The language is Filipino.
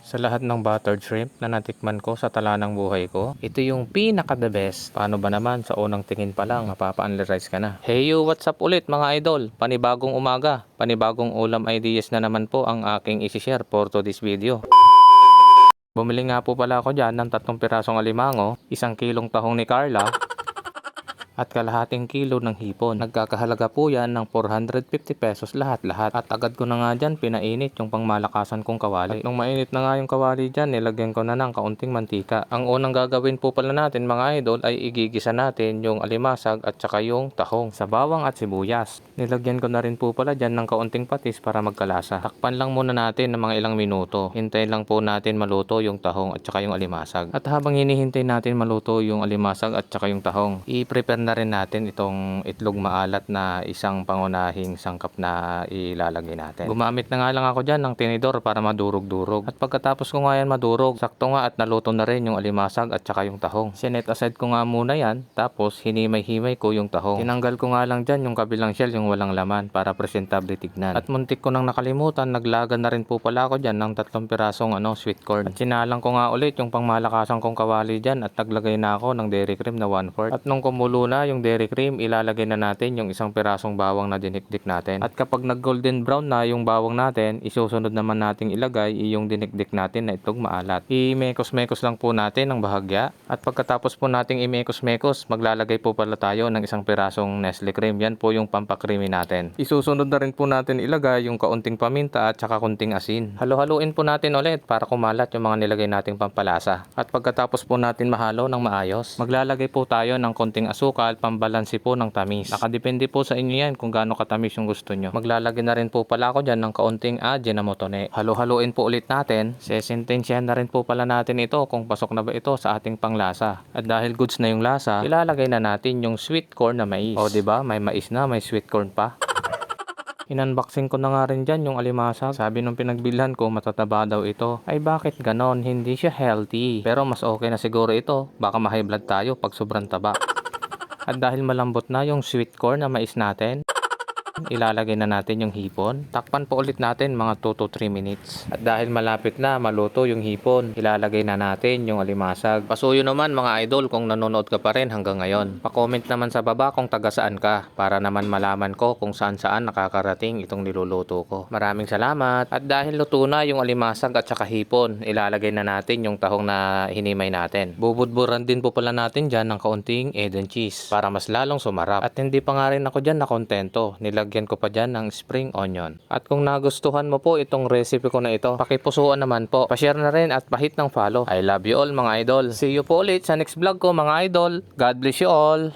Sa lahat ng buttered shrimp na natikman ko sa tala ng buhay ko, ito yung pinaka the best. Paano ba naman sa unang tingin pa lang mapapa-analyze ka na. Hey you, what's up ulit mga idol? Panibagong umaga, panibagong ulam ideas na naman po ang aking isi-share for today's video. Bumili nga po pala ako dyan ng 3 pirasong alimango, 1 kilong tahong ni Carla, at kalahating kilo ng hipon. Nagkakahalaga po yan ng 450 pesos lahat-lahat. At agad ko na nga dyan pinainit yung pangmalakasan kong kawali. At nung mainit na nga yung kawali dyan, nilagyan ko na ng kaunting mantika. Ang unang gagawin po pala natin mga idol ay igigisa natin yung alimasag at saka yung tahong sa bawang at sibuyas. Nilagyan ko na rin po pala dyan ng kaunting patis para magkalasa. Takpan lang muna natin ng mga ilang minuto. Hintayin lang po natin maluto yung tahong at saka yung alimasag. At habang hinihintay natin maluto yung alimasag at saka yung tahong, i-prepare na rin natin itong itlog maalat na isang pangunahing sangkap na ilalagay natin. Gumamit na nga lang ako dyan ng tinidor para madurog-durog. At pagkatapos ko nga yan madurog, sakto nga at naluto na rin yung alimasag at saka yung tahong. Sinet aside ko nga muna yan, tapos hinimay-himay ko yung tahong. Tinanggal ko nga lang dyan yung kabilang shell, yung walang laman, para presentable tignan. At muntik ko nang nakalimutan, naglaga na rin po pala ako dyan ng 3 pirasong sweet corn. At sinalang ko nga ulit yung pangmalakasan kong kawali dyan at naglagay na ako ng dairy cream na 1/4. At nung kumulo na yung dairy cream, ilalagay na natin yung 1 pirasong bawang na dinikdik natin. At kapag nag golden brown na yung bawang natin, isusunod naman nating ilagay yung dinikdik natin na itlog maalat. I-mekos-mekos lang po natin ng bahagya. At pagkatapos po nating i-mekos-mekos, maglalagay po pala tayo ng 1 pirasong Nestle cream. Yan po yung pampakrimi natin. Isusunod na rin po natin ilagay yung kaunting paminta at saka kunting asin. Halo-haluin po natin ulit para kumalat yung mga nilagay nating pampalasa. At pagkatapos po natin mahalo ng maayos, maglalagay po tayo ng konting asukal, pambalansi po ng tamis. Nakadepende po sa inyo yan kung gaano katamis yung gusto nyo. Maglalagay na rin po pala ako dyan ng kaunting Ajinomoto. Halo-haluin po ulit natin. Sesentensyahan na rin po pala natin ito kung pasok na ba ito sa ating panglasa. At dahil goods na yung lasa, ilalagay na natin yung sweet corn na mais. O diba, may mais na, may sweet corn pa. In-unboxing ko na nga rin dyan yung alimasag. Sabi nung pinagbilhan ko, matataba daw ito. Ay bakit ganon? Hindi siya healthy. Pero mas okay na siguro ito. Baka ma-high blood tayo pag sobrang taba. At dahil malambot na yung sweet corn na mais natin, ilalagay na natin yung hipon. Takpan po ulit natin mga 2 to 3 minutes. At dahil malapit na maluto yung hipon, ilalagay na natin yung alimasag. Pasuyo naman mga idol kung nanonood ka pa rin hanggang ngayon. Pa-comment naman sa baba kung taga saan ka para naman malaman ko kung saan nakakarating itong niluluto ko. Maraming salamat. At dahil luto na yung alimasag at saka hipon, ilalagay na natin yung tahong na hinimay natin. Bubudburan din po pala natin dyan ng kaunting egg and cheese para mas lalong sumarap. At hindi pa nga rin ako dyan nakontento. Nilagyan ko pa dyan ng spring onion. At kung nagustuhan mo po itong recipe ko na ito, pakipusuan naman po. Pa-share na rin at pahit ng follow. I love you all mga idol. See you po ulit sa next vlog ko mga idol. God bless you all.